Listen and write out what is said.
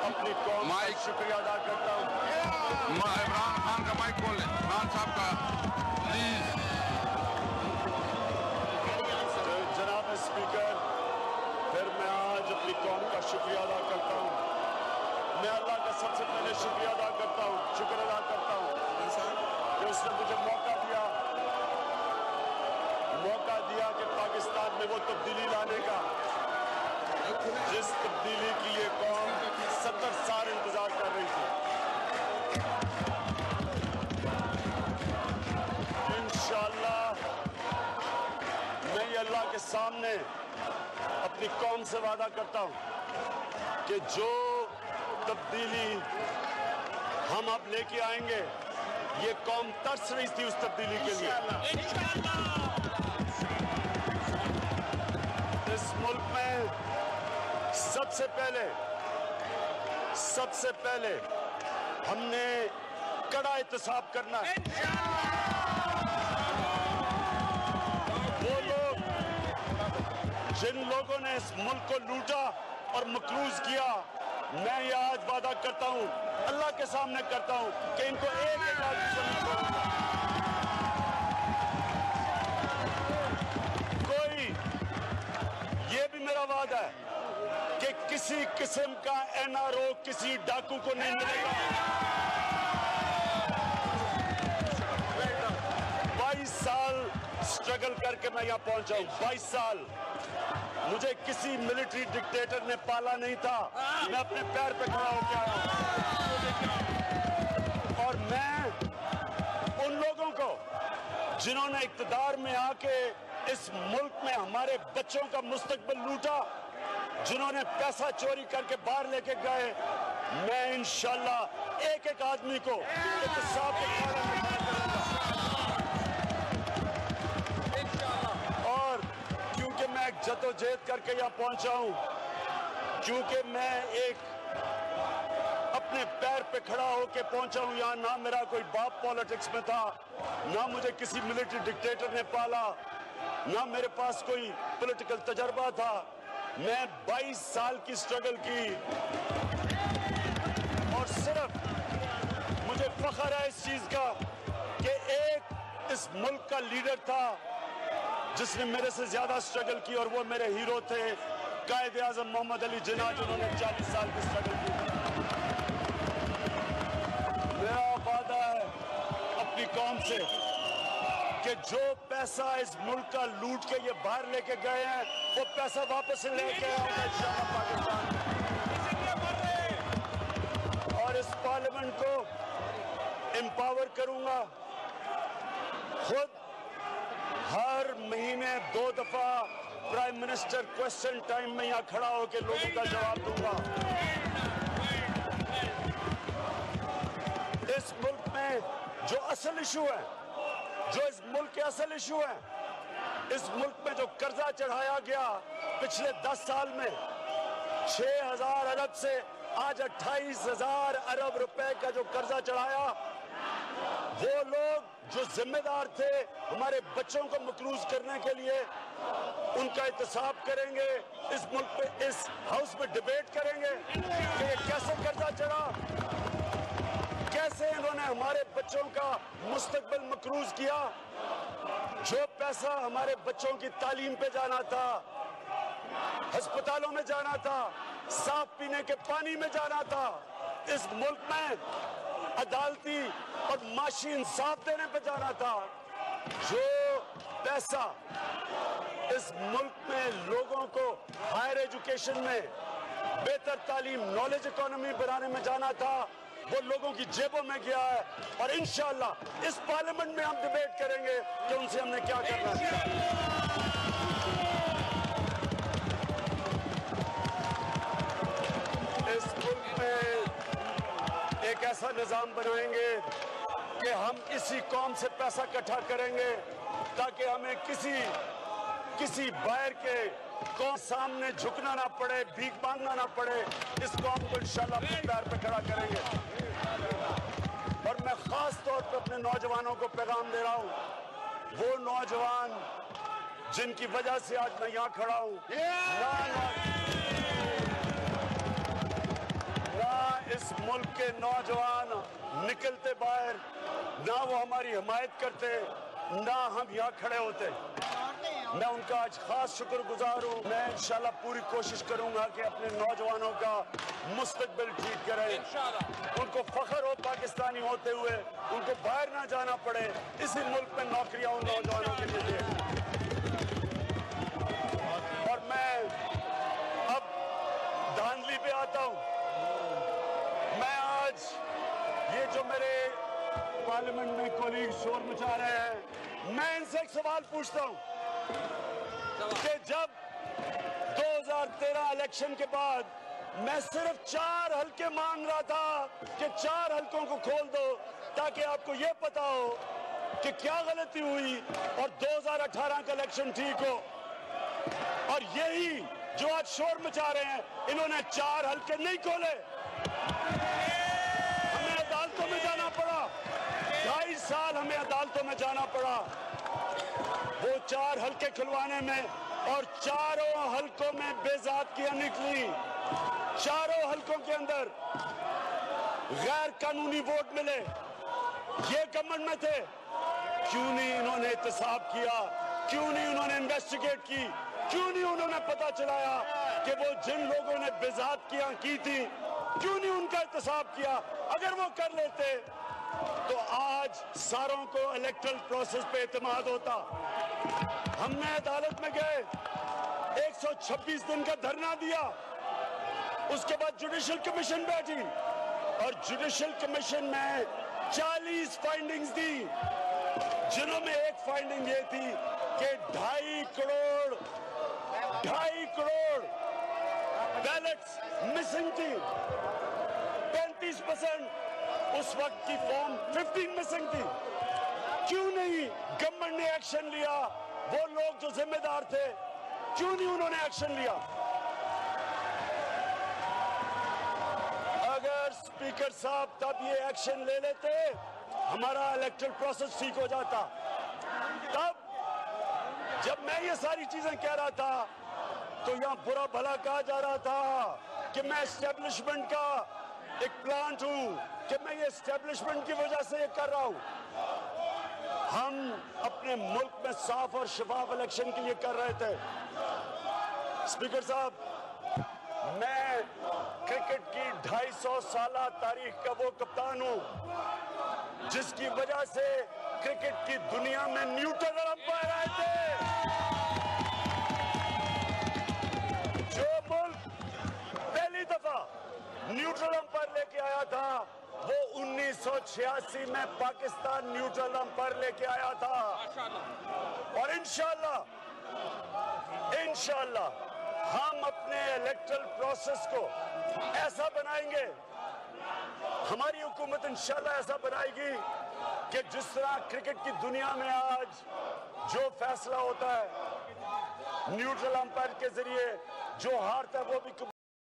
अपनी कौम का शुक्रिया अदा करता हूँ। इमरान खान का माइक खोल लें, इमरान साहब का प्लीज। जनाब स्पीकर, फिर मैं आज अपनी कौम का शुक्रिया अदा करता हूँ। मैं अल्लाह का सबसे पहले शुक्रिया अदा करता हूँ, शुक्र अदा करता हूँ कि उसने मुझे मौका दिया कि पाकिस्तान में वो तब्दीली लाने का, जिस तब्दीली की ये कौम 70 साल इंतजार कर रही थी। इंशाअल्लाह मैं ये अल्लाह के सामने अपनी कौम से वादा करता हूं कि जो तब्दीली हम अब लेके आएंगे, ये कौम तरस रही थी उस तब्दीली के लिए। इस मुल्क में सबसे पहले हमने कड़ा एहतसाब करना है। वो लोग जिन लोगों ने इस मुल्क को लूटा और मकरूज किया, मैं ये आज वादा करता हूं, अल्लाह के सामने करता हूं कि इनको एक आदमी से नहीं छोड़ूंगा। ये भी मेरा वादा है कि किसी किस्म का एनआरओ किसी डाकू को नहीं मिलेगा। 22 साल स्ट्रगल करके मैं यहाँ पहुंचा हूँ। 22 साल मुझे किसी मिलिट्री डिक्टेटर ने पाला नहीं था। मैं अपने पैर पे खड़ा होकर आया हूँ। और मैं उन लोगों को जिन्होंने इक़्तिदार में आके इस मुल्क में हमारे बच्चों का मुस्तकबिल लूटा, जिन्होंने पैसा चोरी करके बाहर लेके गए, मैं इंशाअल्लाह एक एक आदमी को एहतसाब के खड़ा करूंगा। और क्योंकि मैं एक जद्दोजहद करके यहाँ पहुंचा हूँ, क्योंकि मैं एक अपने पैर पे खड़ा होके पहुंचा हूँ यहाँ, ना मेरा कोई बाप पॉलिटिक्स में था, ना मुझे किसी मिलिट्री डिक्टेटर ने पाला, ना मेरे पास कोई पॉलिटिकल तजर्बा था। मैं 22 साल की स्ट्रगल की और सिर्फ मुझे फख्र है इस चीज का कि एक इस मुल्क का लीडर था जिसने मेरे से ज्यादा स्ट्रगल की, और वो मेरे हीरो थे कायद आजम मोहम्मद अली जिन्ना, जिन्होंने 40 साल की स्ट्रगल की। मेरा वादा है अपनी कौम से कि जो पैसा इस मुल्क का लूट के ये बाहर लेके गए हैं, वो पैसा वापस लेके आऊंगा इंशाअल्लाह पाकिस्तान। और इस पार्लियामेंट को एम्पावर करूंगा। खुद हर महीने 2 दफा प्राइम मिनिस्टर क्वेश्चन टाइम में यहाँ खड़ा होकर लोगों का जवाब दूंगा। इस मुल्क में जो असल इशू है, जो इस मुल्क के असल इशू है, इस मुल्क में जो कर्जा चढ़ाया गया पिछले 10 साल में 6,000 अरब से आज 28,000 अरब रुपए का जो कर्जा चढ़ाया, वो लोग जो जिम्मेदार थे हमारे बच्चों को मकरूज करने के लिए, उनका एहतसाब करेंगे। इस मुल्क में इस हाउस में डिबेट करेंगे कि ये कैसे कर्जा चढ़ा, कैसे इन्होंने हमारे बच्चों का मुस्तकबिल मकरूज किया। जो पैसा हमारे बच्चों की तालीम पे जाना था, अस्पतालों में जाना था, साफ पीने के पानी में जाना था, इस मुल्क में अदालती और माशी इंसाफ देने पे जाना था, जो पैसा इस मुल्क में लोगों को हायर एजुकेशन में बेहतर तालीम, नॉलेज इकोनॉमी बनाने में जाना था, वो लोगों की जेबों में गया है। और इंशाअल्लाह इस पार्लियामेंट में हम डिबेट करेंगे कि उनसे हमने क्या करना है। इस मुल्क में एक ऐसा निजाम बनाएंगे कि हम इसी कौम से पैसा इकट्ठा करेंगे ताकि हमें किसी बाहर के कौम सामने झुकना ना पड़े, भीख मांगना ना पड़े। इस कौम को इंशाअल्लाह अपने पैर पे खड़ा करेंगे। और मैं खास तौर पे अपने नौजवानों को पैगाम दे रहा हूं, वो नौजवान जिनकी वजह से आज मैं यहाँ खड़ा हूं, ना के नौजवान निकलते बाहर, ना वो हमारी हिमायत करते, ना हम यहाँ खड़े होते। मैं उनका आज खास शुक्रगुजार हूँ। मैं इंशाल्लाह पूरी कोशिश करूंगा कि अपने नौजवानों का मुस्तकबिल ठीक करें, उनको फख्र हो पाकिस्तानी होते हुए, उनको बाहर ना जाना पड़े, इसी मुल्क में नौकरियां उन नौजवानों के लिए दें। और मैं अब धांधली पे आता हूँ। मैं आज ये जो मेरे पार्लियामेंट में कोलीग शोर मचा रहे हैं, मैं इनसे एक सवाल पूछता हूँ कि जब 2013 इलेक्शन के बाद मैं सिर्फ 4 हल्के मांग रहा था कि 4 हल्कों को खोल दो ताकि आपको यह पता हो कि क्या गलती हुई और 2018 का इलेक्शन ठीक हो, और यही जो आज शोर मचा रहे हैं, इन्होंने 4 हल्के नहीं खोले। हमें अदालतों में जाना पड़ा, 2.5 साल हमें अदालतों में जाना पड़ा वो 4 हल्के खुलवाने में, और चारों हल्कों में बेज़ातियां निकली। चारों हल्कों के अंदर गैर कानूनी वोट मिले। ये गवर्नमेंट में थे, क्यों नहीं इन्होंने एहतसाब किया, क्यों नहीं उन्होंने इन्वेस्टिगेट की, क्यों नहीं उन्होंने पता चलाया कि वो जिन लोगों ने बेज़ातियां की थी, क्यों नहीं उनका एहतसाब किया? अगर वो कर लेते तो आज सारों को इलेक्टरल प्रोसेस पे एतमाद होता। हमने अदालत में गए, 126 दिन का धरना दिया, उसके बाद जुडिशल कमीशन बैठी और जुडिशल कमीशन में 40 फाइंडिंग्स दी, जिन्हों में एक फाइंडिंग ये थी कि 2.5 करोड़ बैलेट्स मिसिंग थी, 35% उस वक्त की फॉर्म 15 मिसिंग थी। क्यों नहीं गवर्नमेंट ने एक्शन लिया? वो लोग जो जिम्मेदार थे, क्यों नहीं उन्होंने एक्शन लिया? अगर स्पीकर साहब तब ये एक्शन ले लेते, हमारा इलेक्टरल प्रोसेस ठीक हो जाता। तब जब मैं ये सारी चीजें कह रहा था तो यहां बुरा भला कहा जा रहा था कि मैं एस्टेब्लिशमेंट का एक प्लांट हूं, कि मैं ये एस्टेब्लिशमेंट की वजह से ये कर रहा हूं। हम अपने मुल्क में साफ और शफाफ इलेक्शन के लिए कर रहे थे। स्पीकर साहब, मैं क्रिकेट की 250 साल तारीख का वो कप्तान हूं जिसकी वजह से क्रिकेट की दुनिया में न्यूट्रल अंपायर आए थे। जो मुल्क पहली दफा न्यूट्रल अंपायर लेके आया था, वो 1986 में पाकिस्तान न्यूट्रल अंपायर लेके आया था। और इंशाल्लाह हम अपने इलेक्टरल प्रोसेस को ऐसा बनाएंगे, हमारी हुकूमत इंशाल्लाह ऐसा बनाएगी कि जिस तरह क्रिकेट की दुनिया में आज जो फैसला होता है न्यूट्रल अंपायर के जरिए, जो हारता है वो भी